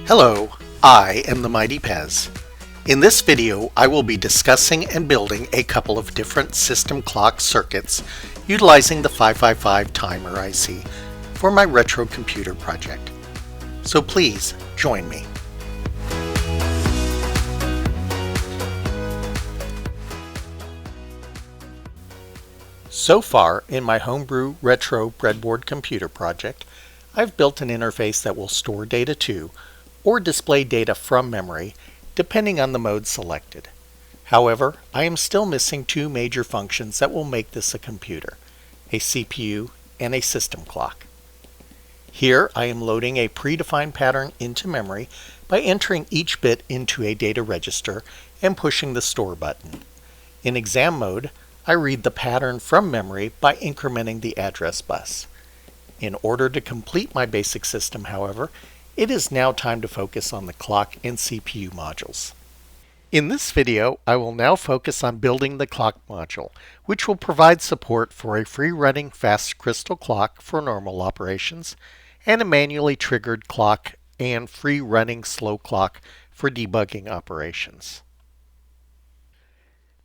Hello, I am the Mighty Pez. In this video, I will be discussing and building a couple of different system clock circuits utilizing the 555 timer IC for my retro computer project. So please join me. So far in my homebrew retro breadboard computer project, I've built an interface that will store data to or display data from memory depending on the mode selected. However, I am still missing two major functions that will make this a computer, a CPU and a system clock. Here I am loading a predefined pattern into memory by entering each bit into a data register and pushing the store button. In exam mode, I read the pattern from memory by incrementing the address bus. In order to complete my basic system, however, it is now time to focus on the clock and CPU modules. In this video, I will now focus on building the clock module, which will provide support for a free-running fast crystal clock for normal operations, and a manually triggered clock and free-running slow clock for debugging operations.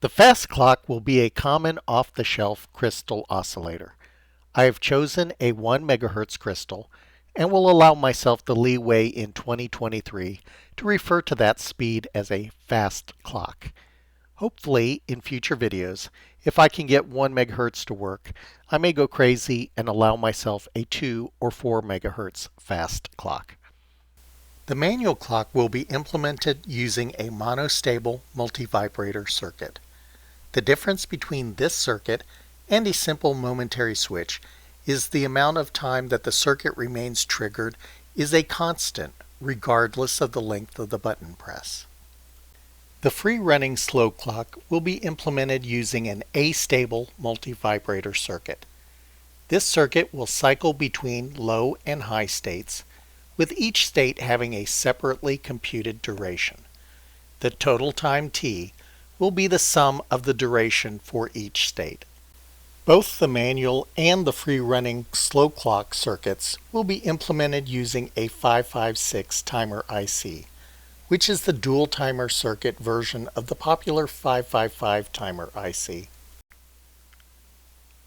The fast clock will be a common off-the-shelf crystal oscillator. I have chosen a 1 MHz crystal and will allow myself the leeway in 2023 to refer to that speed as a fast clock. Hopefully, in future videos, if I can get 1 MHz to work, I may go crazy and allow myself a 2 or 4 MHz fast clock. The manual clock will be implemented using a monostable multivibrator circuit. The difference between this circuit and a simple momentary switch is the amount of time that the circuit remains triggered is a constant regardless of the length of the button press. The free-running slow clock will be implemented using an astable multivibrator circuit. This circuit will cycle between low and high states, with each state having a separately computed duration. The total time t will be the sum of the duration for each state. Both the manual and the free-running slow clock circuits will be implemented using a 556 timer IC, which is the dual timer circuit version of the popular 555 timer IC.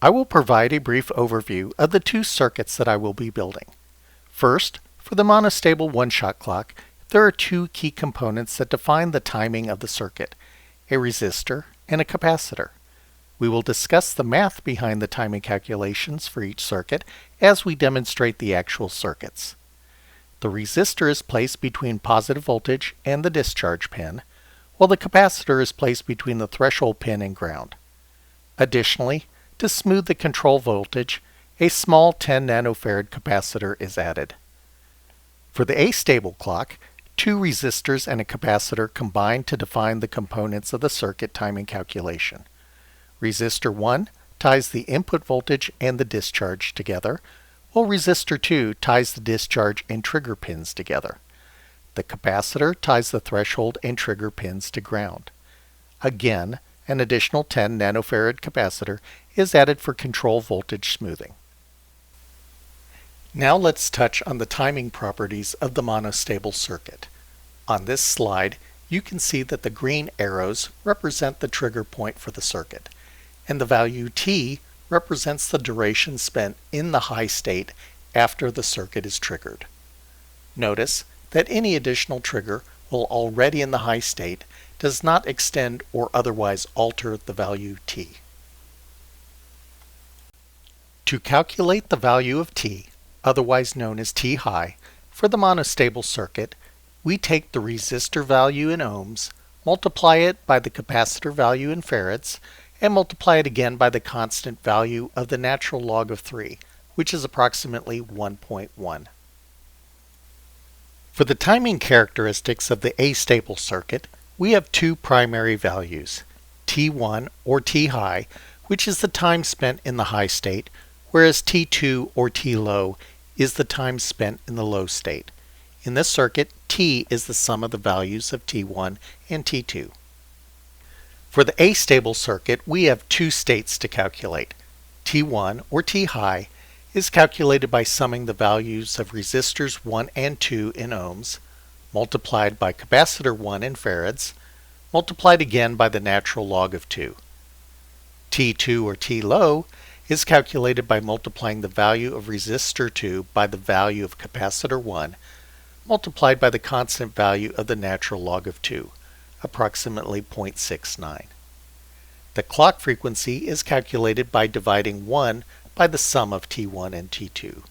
I will provide a brief overview of the two circuits that I will be building. First, for the monostable one-shot clock, there are two key components that define the timing of the circuit, a resistor and a capacitor. We will discuss the math behind the timing calculations for each circuit as we demonstrate the actual circuits. The resistor is placed between positive voltage and the discharge pin, while the capacitor is placed between the threshold pin and ground. Additionally, to smooth the control voltage, a small 10 nanofarad capacitor is added. For the astable clock, two resistors and a capacitor combine to define the components of the circuit timing calculation. Resistor 1 ties the input voltage and the discharge together, while resistor 2 ties the discharge and trigger pins together. The capacitor ties the threshold and trigger pins to ground. Again, an additional 10 nanofarad capacitor is added for control voltage smoothing. Now let's touch on the timing properties of the monostable circuit. On this slide, you can see that the green arrows represent the trigger point for the circuit, and the value t represents the duration spent in the high state after the circuit is triggered. Notice that any additional trigger while already in the high state does not extend or otherwise alter the value t. To calculate the value of t, otherwise known as t high, for the monostable circuit, we take the resistor value in ohms, multiply it by the capacitor value in farads, and multiply it again by the constant value of the natural log of 3, which is approximately 1.1. For the timing characteristics of the astable circuit, we have two primary values, T1 or T high, which is the time spent in the high state, whereas T2 or T low is the time spent in the low state. In this circuit, T is the sum of the values of T1 and T2. For the astable circuit, we have two states to calculate. T1 or T high is calculated by summing the values of resistors 1 and 2 in ohms, multiplied by capacitor 1 in farads, multiplied again by the natural log of 2. T2 or T low is calculated by multiplying the value of resistor 2 by the value of capacitor 1, multiplied by the constant value of the natural log of 2, approximately 0.69. The clock frequency is calculated by dividing 1 by the sum of T1 and T2.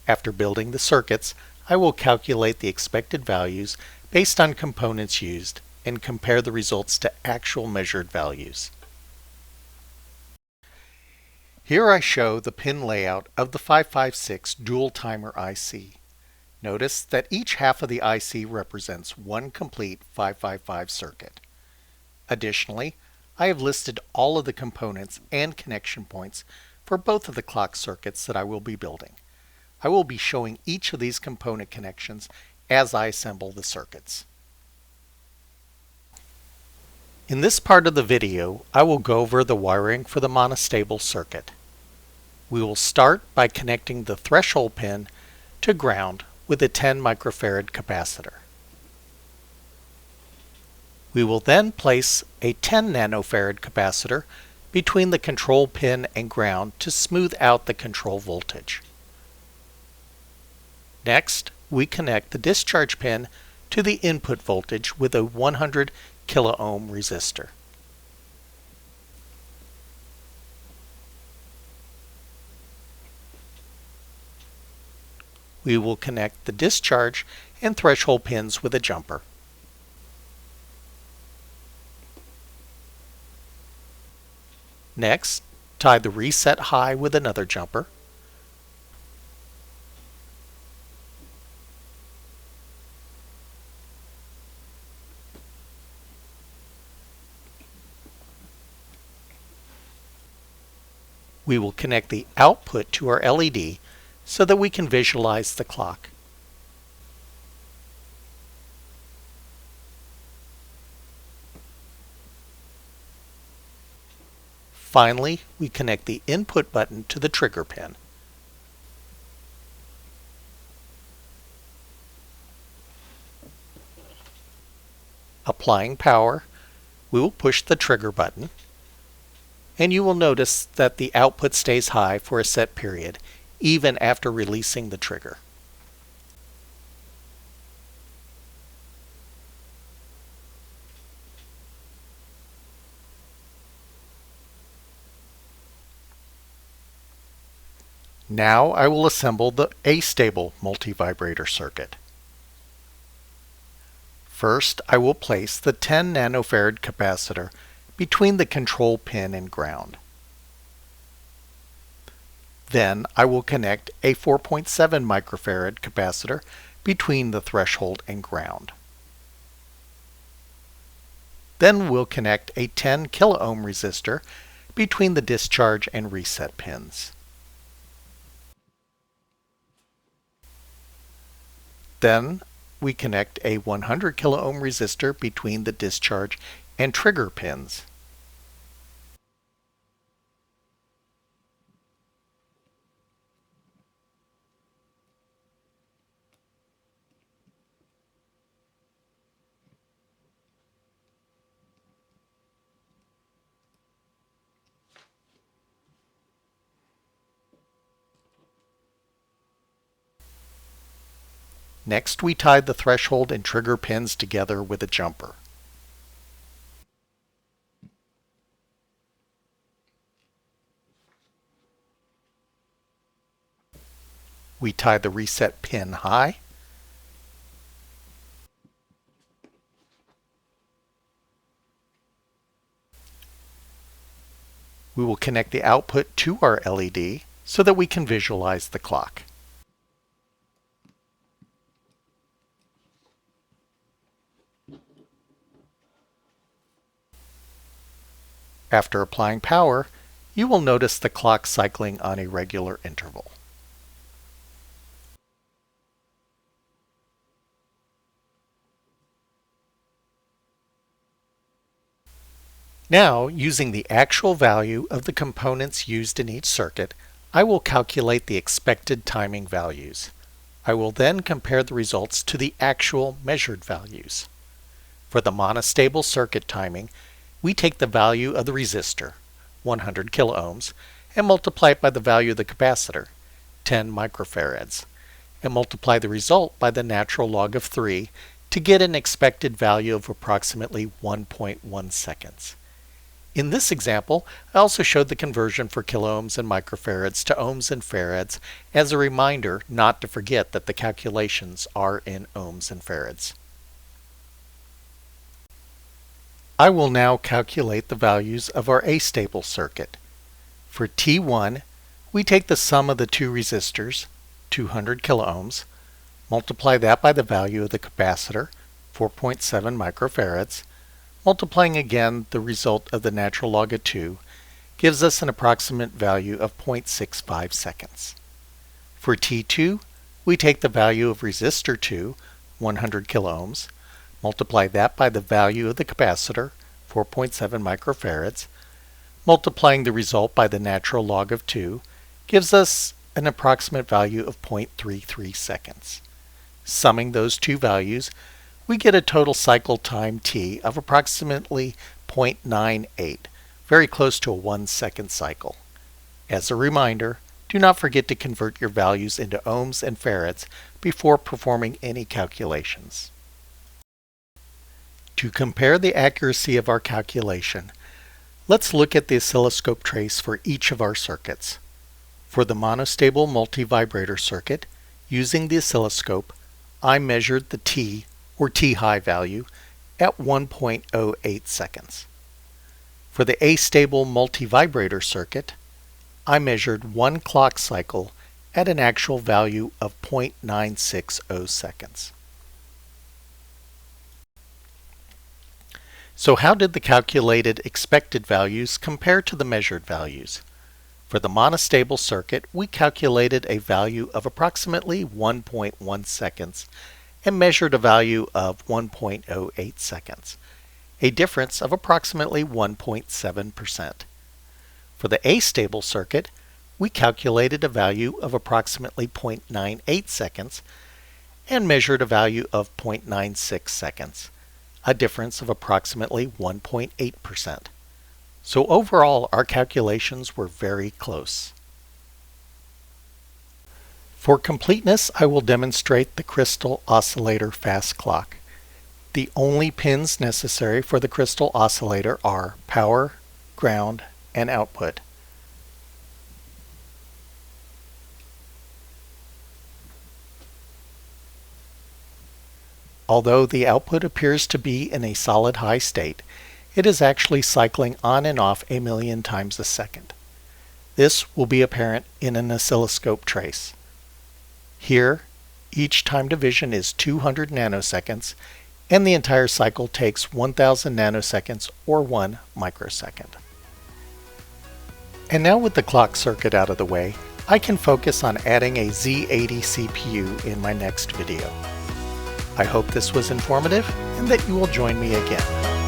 After building the circuits, I will calculate the expected values based on components used and compare the results to actual measured values. Here I show the pin layout of the 556 dual timer IC. Notice that each half of the IC represents one complete 555 circuit. Additionally, I have listed all of the components and connection points for both of the clock circuits that I will be building. I will be showing each of these component connections as I assemble the circuits. In this part of the video, I will go over the wiring for the monostable circuit. We will start by connecting the threshold pin to ground with a 10 microfarad capacitor. We will then place a 10 nanofarad capacitor between the control pin and ground to smooth out the control voltage. Next, we connect the discharge pin to the input voltage with a 100 kilo ohm resistor. We will connect the discharge and threshold pins with a jumper. Next, tie the reset high with another jumper. We will connect the output to our LED so that we can visualize the clock. Finally, we connect the input button to the trigger pin. Applying power, we will push the trigger button, and you will notice that the output stays high for a set period, even after releasing the trigger. Now I will assemble the astable multivibrator circuit. First, I will place the 10 nanofarad capacitor between the control pin and ground. Then I will connect a 4.7 microfarad capacitor between the threshold and ground. Then we'll connect a 10 kilo ohm resistor between the discharge and reset pins. Then we connect a 100 kilo ohm resistor between the discharge and trigger pins. Next, we tie the threshold and trigger pins together with a jumper. We tie the reset pin high. We will connect the output to our LED so that we can visualize the clock. After applying power, you will notice the clock cycling on a regular interval. Now, using the actual value of the components used in each circuit, I will calculate the expected timing values. I will then compare the results to the actual measured values. For the monostable circuit timing, we take the value of the resistor, 100 kiloohms, and multiply it by the value of the capacitor, 10 microfarads, and multiply the result by the natural log of 3 to get an expected value of approximately 1.1 seconds. In this example, I also showed the conversion for kiloohms and microfarads to ohms and farads as a reminder not to forget that the calculations are in ohms and farads. I will now calculate the values of our astable circuit. For T1, we take the sum of the two resistors, 200 kiloohms, multiply that by the value of the capacitor, 4.7 microfarads, multiplying again the result of the natural log of 2 gives us an approximate value of 0.65 seconds. For T2, we take the value of resistor 2, 100 kiloohms, multiply that by the value of the capacitor, 4.7 microfarads, multiplying the result by the natural log of 2 gives us an approximate value of 0.33 seconds. Summing those two values, we get a total cycle time T of approximately 0.98, very close to a 1-second cycle. As a reminder, do not forget to convert your values into ohms and farads before performing any calculations. To compare the accuracy of our calculation, let's look at the oscilloscope trace for each of our circuits. For the monostable multivibrator circuit, using the oscilloscope, I measured the T or T-high value at 1.08 seconds. For the astable multivibrator circuit, I measured one clock cycle at an actual value of 0.960 seconds. So how did the calculated expected values compare to the measured values? For the monostable circuit, we calculated a value of approximately 1.1 seconds and measured a value of 1.08 seconds, a difference of approximately 1.7%. For the astable circuit, we calculated a value of approximately 0.98 seconds and measured a value of 0.96 seconds, a difference of approximately 1.8%. So overall, our calculations were very close. For completeness, I will demonstrate the crystal oscillator fast clock. The only pins necessary for the crystal oscillator are power, ground, and output. Although the output appears to be in a solid high state, it is actually cycling on and off a million times a second. This will be apparent in an oscilloscope trace. Here, each time division is 200 nanoseconds, and the entire cycle takes 1000 nanoseconds or 1 microsecond. And now with the clock circuit out of the way, I can focus on adding a Z80 CPU in my next video. I hope this was informative and that you will join me again.